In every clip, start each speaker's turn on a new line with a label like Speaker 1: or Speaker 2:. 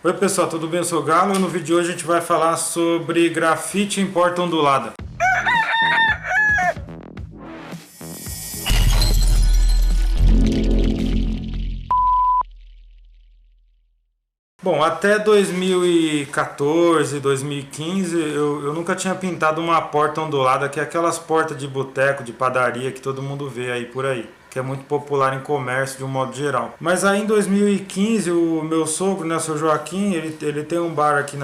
Speaker 1: Oi pessoal, tudo bem? Eu sou o Galo e no vídeo de hoje a gente vai falar sobre grafite em porta ondulada. Bom, até 2014, 2015 eu nunca tinha pintado uma porta ondulada, que é aquelas portas de boteco, de padaria que todo mundo vê aí por aí, que é muito popular em comércio de um modo geral. Mas aí em 2015 o meu sogro, né, o seu Joaquim, ele tem um bar aqui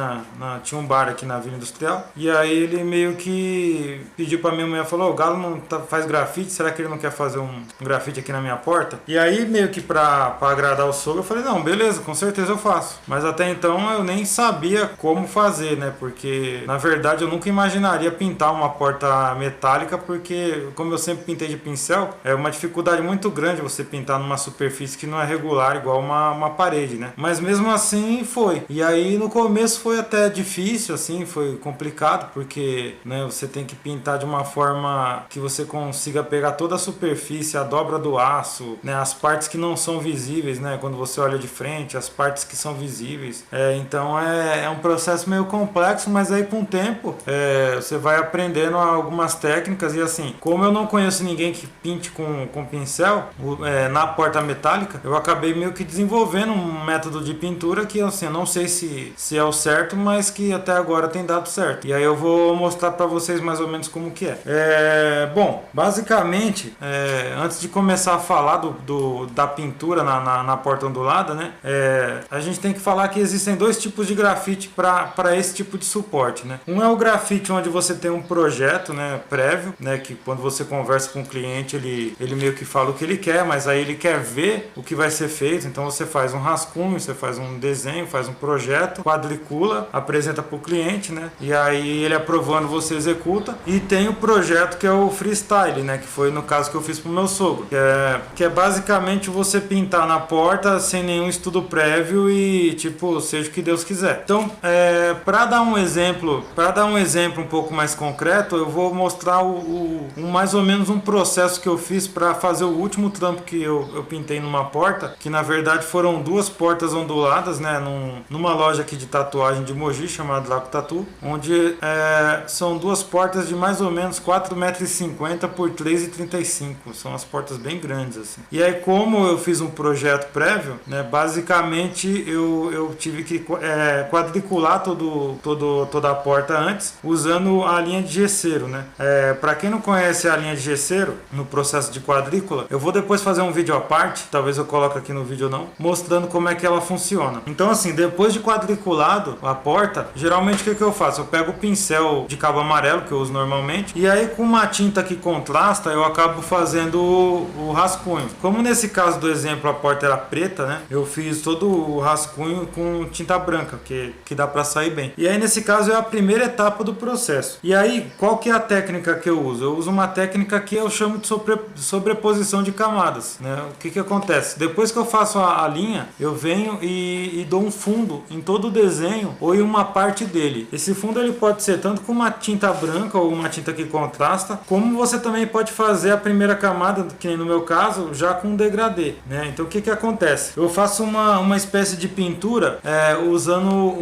Speaker 1: tinha um bar aqui na Vila Industrial, e aí ele meio que pediu pra minha mulher, falou, o Galo não faz grafite, será que ele não quer fazer um grafite aqui na minha porta? E aí meio que pra agradar o sogro eu falei, não, beleza, com certeza eu faço. Mas até então eu nem sabia como fazer, né, porque na verdade eu nunca imaginaria pintar uma porta metálica, porque como eu sempre pintei de pincel, é uma dificuldade muito grande você pintar numa superfície que não é regular igual uma parede, né? Mas mesmo assim foi. E aí no começo foi até difícil, assim, foi complicado, porque, né, você tem que pintar de uma forma que você consiga pegar toda a superfície, a dobra do aço, né, as partes que não são visíveis, né, quando você olha de frente, as partes que são visíveis. Então é um processo meio complexo, mas aí com o tempo você vai aprendendo algumas técnicas. E assim, como eu não conheço ninguém que pinte com pincel na porta metálica, eu acabei meio que desenvolvendo um método de pintura que, assim, eu não sei se é o certo, mas que até agora tem dado certo. E aí eu vou mostrar para vocês mais ou menos como que é. Bom, basicamente, antes de começar a falar da pintura na porta ondulada, né, a gente tem que falar que existem dois tipos de grafite para esse tipo de suporte, né. Um é o grafite onde você tem um projeto, né, prévio, né, que quando você conversa com o cliente, ele meio que fala o que ele quer, mas aí ele quer ver o que vai ser feito. Então você faz um rascunho, você faz um desenho, faz um projeto, quadricula, apresenta para o cliente, né? E aí ele aprovando, você executa. E tem o projeto que é o freestyle, né? Que foi no caso que eu fiz para o meu sogro, que é basicamente você pintar na porta sem nenhum estudo prévio e tipo, seja o que Deus quiser. Então, para dar um exemplo um pouco mais concreto, eu vou mostrar mais ou menos um processo que eu fiz para fazer o último trampo que eu pintei numa porta, que na verdade foram duas portas onduladas, né, numa loja aqui de tatuagem de Mogi, chamada Laco Tatu, onde são duas portas de mais ou menos 4,50 m por 3,35 m. São as portas bem grandes, assim. E aí, como eu fiz um projeto prévio, né, basicamente eu tive que quadricular toda a porta antes, usando a linha de gesseiro, né. Para quem não conhece a linha de gesseiro, no processo de quadrícula, eu vou depois fazer um vídeo à parte, talvez eu coloque aqui no vídeo ou não, mostrando como é que ela funciona. Então assim, depois de quadriculado a porta, geralmente o que eu faço? Eu pego o pincel de cabo amarelo, que eu uso normalmente, e aí com uma tinta que contrasta, eu acabo fazendo o rascunho. Como nesse caso do exemplo a porta era preta, né, eu fiz todo o rascunho com tinta branca, que dá pra sair bem. E aí nesse caso é a primeira etapa do processo. E aí, qual que é a técnica que eu uso? Eu uso uma técnica que eu chamo de sobreposição de camadas, né? O que acontece? Depois que eu faço a linha, eu venho e dou um fundo em todo o desenho ou em uma parte dele. Esse fundo ele pode ser tanto com uma tinta branca ou uma tinta que contrasta, como você também pode fazer a primeira camada, que nem no meu caso, já com degradê, né? Então o que acontece? Eu faço uma espécie de pintura usando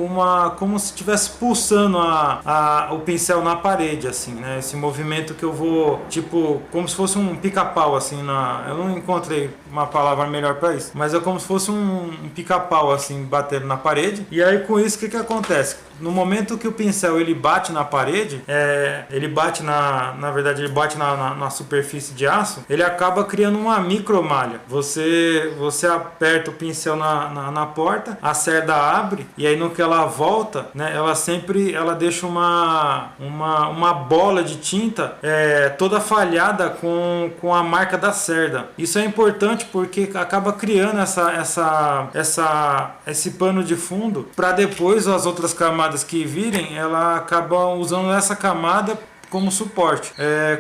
Speaker 1: como se estivesse pulsando o pincel na parede, assim, né? Esse movimento que eu vou, tipo, como se fosse um pica-pau, assim, eu não encontrei uma palavra melhor para isso, mas é como se fosse um pica-pau, assim, batendo na parede. E aí com isso, o que acontece? No momento que o pincel ele bate na parede, ele bate na verdade ele bate na superfície de aço, ele acaba criando uma micromalha. Você aperta o pincel na porta, a cerda abre, e aí no que ela volta, né, ela deixa uma bola de tinta toda falhada com a marca da cerda. Isso é importante porque acaba criando esse pano de fundo para depois as outras camadas que virem, ela acaba usando essa camada como suporte.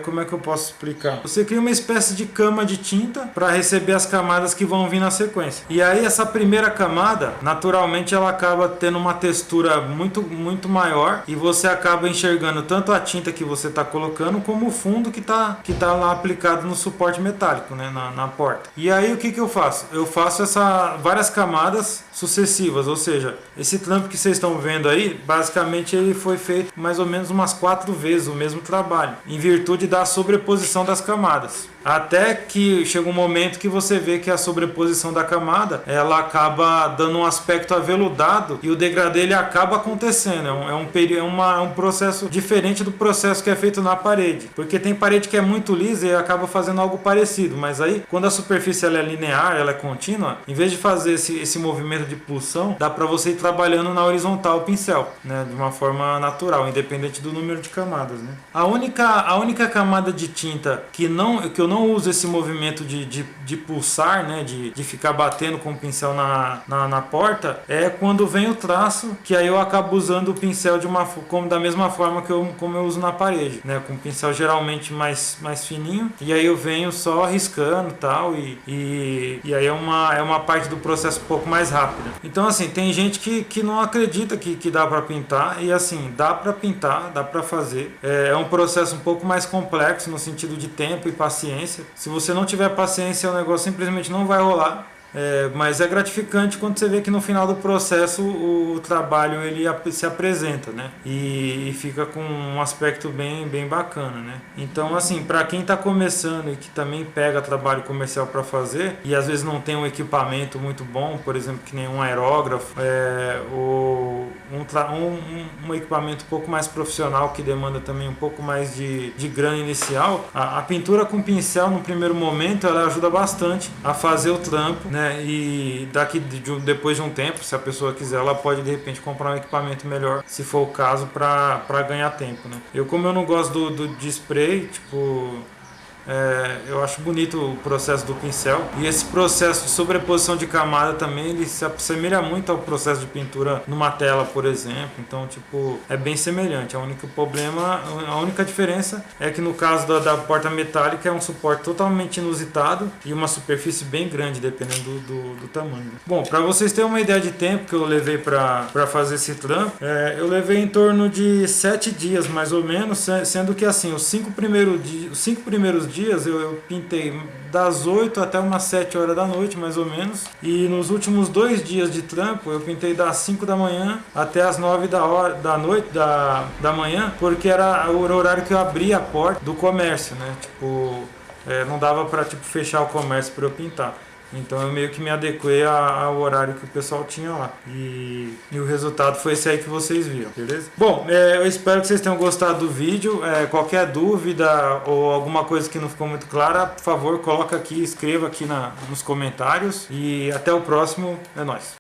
Speaker 1: Como é que eu posso explicar? Você cria uma espécie de cama de tinta para receber as camadas que vão vir na sequência. E aí essa primeira camada, naturalmente ela acaba tendo uma textura muito maior e você acaba enxergando tanto a tinta que você está colocando como o fundo que tá lá aplicado no suporte metálico, né, na porta. E aí o que eu faço? Eu faço várias camadas sucessivas, ou seja, esse trampo que vocês estão vendo aí, basicamente ele foi feito mais ou menos umas 4 vezes o mesmo trabalho, em virtude da sobreposição das camadas. Até que chega um momento que você vê que a sobreposição da camada ela acaba dando um aspecto aveludado e o degradê ele acaba acontecendo. É um processo diferente do processo que é feito na parede, porque tem parede que é muito lisa e acaba fazendo algo parecido, mas aí quando a superfície ela é linear, ela é contínua, em vez de fazer esse movimento de pulsão, dá para você ir trabalhando na horizontal o pincel, né, de uma forma natural, independente do número de camadas, né. A única camada de tinta que eu não uso esse movimento de pulsar, né, de ficar batendo com o pincel na porta, é quando vem o traço, que aí eu acabo usando o pincel da mesma forma como eu uso na parede, né, com o pincel geralmente mais fininho, e aí eu venho só riscando tal, e aí é uma parte do processo um pouco mais rápida. Então assim, tem gente que não acredita que dá para pintar, e assim, dá para pintar, dá para fazer. É um processo um pouco mais complexo no sentido de tempo e paciência. Se você não tiver paciência, o negócio simplesmente não vai rolar. Mas é gratificante quando você vê que no final do processo o trabalho ele se apresenta, né? E fica com um aspecto bem bacana, né? Então assim, para quem está começando e que também pega trabalho comercial para fazer e às vezes não tem um equipamento muito bom, por exemplo, que nem um aerógrafo, ou um equipamento um pouco mais profissional que demanda também um pouco mais de grana inicial, a pintura com pincel no primeiro momento ela ajuda bastante a fazer o trampo, né? E depois de um tempo, se a pessoa quiser, ela pode de repente comprar um equipamento melhor, se for o caso, para ganhar tempo, né? Como eu não gosto de spray, tipo, eu acho bonito o processo do pincel, e esse processo de sobreposição de camada também ele se assemelha muito ao processo de pintura numa tela, por exemplo. Então tipo, é bem semelhante. A única diferença é que no caso da porta metálica é um suporte totalmente inusitado e uma superfície bem grande, dependendo do tamanho. Bom, para vocês terem uma ideia de tempo que eu levei para fazer esse trampo, eu levei em torno de 7 dias mais ou menos, sendo que assim, os 5 primeiros dias eu pintei das 8 até umas 7 horas da noite, mais ou menos. E nos últimos 2 dias de trampo, eu pintei das 5 da manhã até as 9 da noite, da manhã, porque era o horário que eu abria a porta do comércio, né? Tipo, não dava pra fechar o comércio para eu pintar. Então eu meio que me adequei ao horário que o pessoal tinha lá. E o resultado foi esse aí que vocês viram, beleza? Bom, eu espero que vocês tenham gostado do vídeo. Qualquer dúvida ou alguma coisa que não ficou muito clara, por favor, coloca aqui, escreva aqui nos comentários. E até o próximo, é nóis!